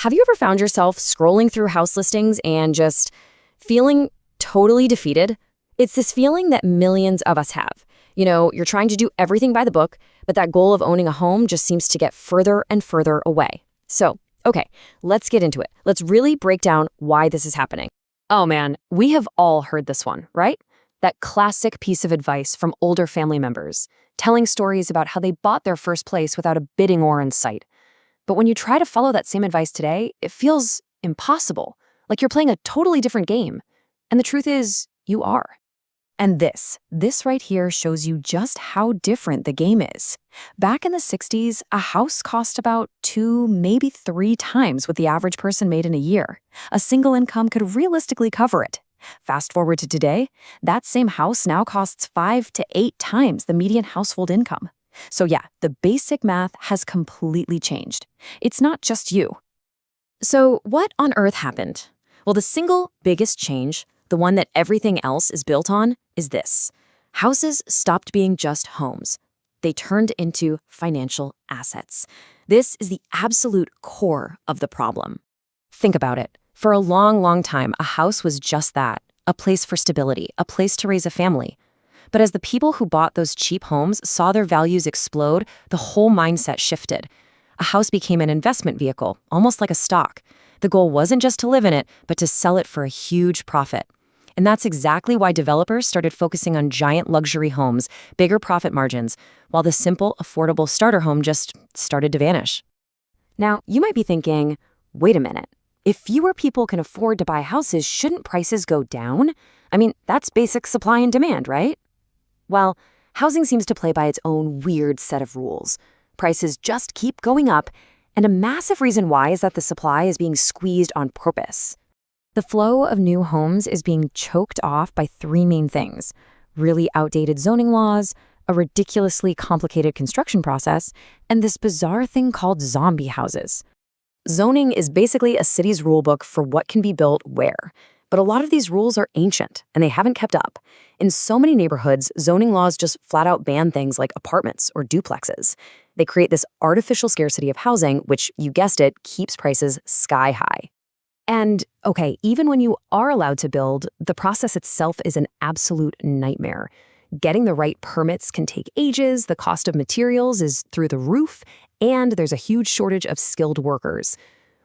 Have you ever found yourself scrolling through house listings and just feeling totally defeated? It's this feeling that millions of us have. You're trying to do everything by the book, but that goal of owning a home just seems to get further and further away. So, okay, let's get into it. Let's really break down why this is happening. Oh man, we have all heard this one, right? That classic piece of advice from older family members, telling stories about how they bought their first place without a bidding war in sight. But when you try to follow that same advice today, it feels impossible, like you're playing a totally different game. And the truth is, you are. And this right here shows you just how different the game is. Back in the 60s, a house cost about 2, maybe 3 times what the average person made in a year. A single income could realistically cover it. Fast forward to today, that same house now costs 5 to 8 times the median household income. So yeah, the basic math has completely changed. It's not just you. So what on earth happened? Well, the single biggest change, the one that everything else is built on, is this. Houses stopped being just homes. They turned into financial assets. This is the absolute core of the problem. Think about it. For a long, long time, a house was just that, a place for stability, a place to raise a family. But as the people who bought those cheap homes saw their values explode, the whole mindset shifted. A house became an investment vehicle, almost like a stock. The goal wasn't just to live in it, but to sell it for a huge profit. And that's exactly why developers started focusing on giant luxury homes, bigger profit margins, while the simple, affordable starter home just started to vanish. Now, you might be thinking, wait a minute. If fewer people can afford to buy houses, shouldn't prices go down? I mean, that's basic supply and demand, right? Well, housing seems to play by its own weird set of rules. Prices just keep going up, and a massive reason why is that the supply is being squeezed on purpose. The flow of new homes is being choked off by 3 main things: really outdated zoning laws, a ridiculously complicated construction process, and this bizarre thing called zombie houses. Zoning is basically a city's rulebook for what can be built where. But a lot of these rules are ancient, and they haven't kept up. In so many neighborhoods, zoning laws just flat out ban things like apartments or duplexes. They create this artificial scarcity of housing, which, you guessed it, keeps prices sky high. And, okay, even when you are allowed to build, the process itself is an absolute nightmare. Getting the right permits can take ages, the cost of materials is through the roof, and there's a huge shortage of skilled workers.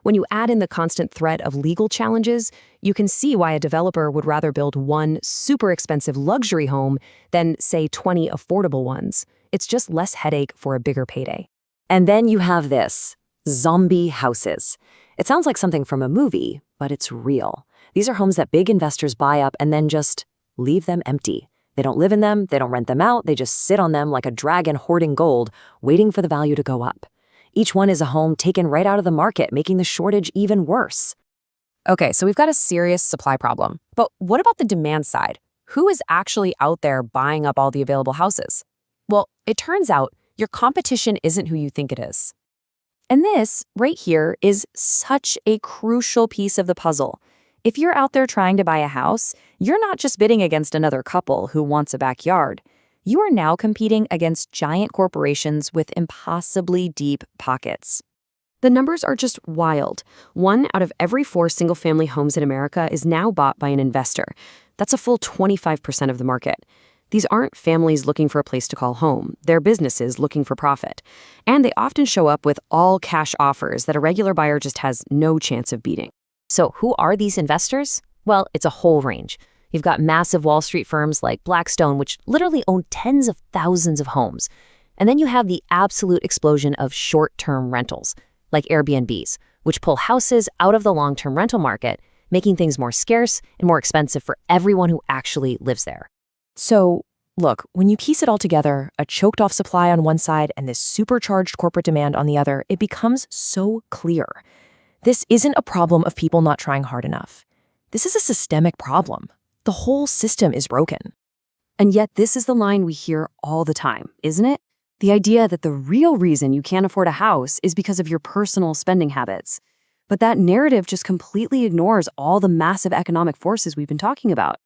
When you add in the constant threat of legal challenges, you can see why a developer would rather build one super expensive luxury home than, say, 20 affordable ones. It's just less headache for a bigger payday. And then you have this, zombie houses. It sounds like something from a movie, but it's real. These are homes that big investors buy up and then just leave them empty. They don't live in them, they don't rent them out, they just sit on them like a dragon hoarding gold, waiting for the value to go up. Each one is a home taken right out of the market, making the shortage even worse. Okay, so we've got a serious supply problem. But what about the demand side? Who is actually out there buying up all the available houses? Well, it turns out your competition isn't who you think it is. And this, right here, is such a crucial piece of the puzzle. If you're out there trying to buy a house, you're not just bidding against another couple who wants a backyard. You are now competing against giant corporations with impossibly deep pockets. The numbers are just wild. 1 out of every 4 single-family homes in America is now bought by an investor. That's a full 25% of the market. These aren't families looking for a place to call home. They're businesses looking for profit. And they often show up with all-cash offers that a regular buyer just has no chance of beating. So who are these investors? Well, it's a whole range. You've got massive Wall Street firms like Blackstone, which literally own tens of thousands of homes. And then you have the absolute explosion of short-term rentals, like Airbnbs, which pull houses out of the long-term rental market, making things more scarce and more expensive for everyone who actually lives there. So, look, when you piece it all together, a choked-off supply on one side and this supercharged corporate demand on the other, it becomes so clear. This isn't a problem of people not trying hard enough. This is a systemic problem. The whole system is broken. And yet this is the line we hear all the time, isn't it? The idea that the real reason you can't afford a house is because of your personal spending habits. But that narrative just completely ignores all the massive economic forces we've been talking about.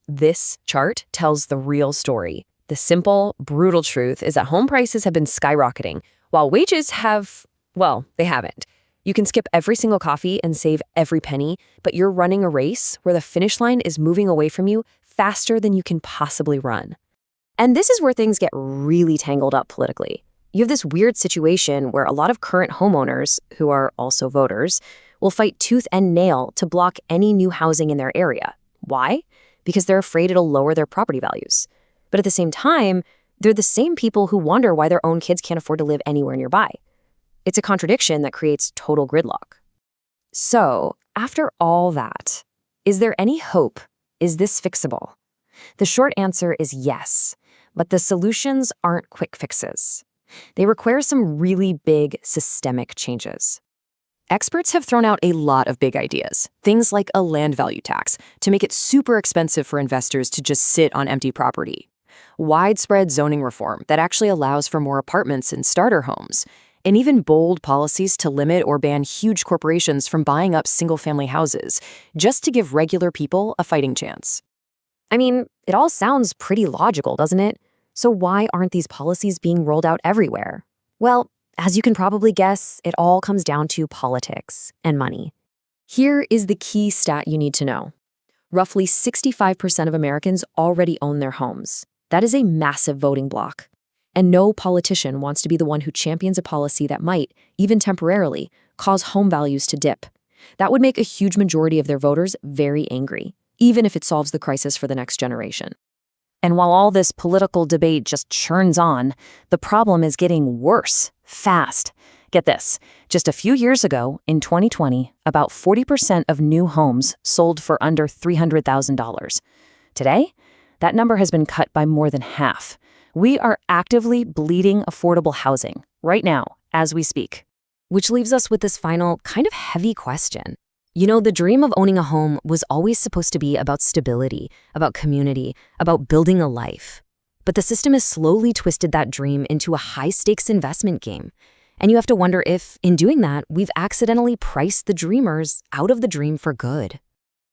This chart tells the real story. The simple, brutal truth is that home prices have been skyrocketing, while wages have, well, they haven't. You can skip every single coffee and save every penny, but you're running a race where the finish line is moving away from you faster than you can possibly run. And this is where things get really tangled up politically. You have this weird situation where a lot of current homeowners, who are also voters, will fight tooth and nail to block any new housing in their area. Why? Because they're afraid it'll lower their property values. But at the same time, they're the same people who wonder why their own kids can't afford to live anywhere nearby. It's a contradiction that creates total gridlock. So, after all that, is there any hope? Is this fixable? The short answer is yes, but the solutions aren't quick fixes. They require some really big systemic changes. Experts have thrown out a lot of big ideas, things like a land value tax to make it super expensive for investors to just sit on empty property, widespread zoning reform that actually allows for more apartments and starter homes, and even bold policies to limit or ban huge corporations from buying up single-family houses, just to give regular people a fighting chance. I mean, it all sounds pretty logical, doesn't it? So why aren't these policies being rolled out everywhere? Well, as you can probably guess, it all comes down to politics and money. Here is the key stat you need to know. Roughly 65% of Americans already own their homes. That is a massive voting bloc. And no politician wants to be the one who champions a policy that might, even temporarily, cause home values to dip. That would make a huge majority of their voters very angry, even if it solves the crisis for the next generation. And while all this political debate just churns on, the problem is getting worse, fast. Get this, just a few years ago, in 2020, about 40% of new homes sold for under $300,000. Today, that number has been cut by more than half. We are actively bleeding affordable housing right now, as we speak. Which leaves us with this final, kind of heavy question. You know, the dream of owning a home was always supposed to be about stability, about community, about building a life. But the system has slowly twisted that dream into a high-stakes investment game. And you have to wonder if, in doing that, we've accidentally priced the dreamers out of the dream for good.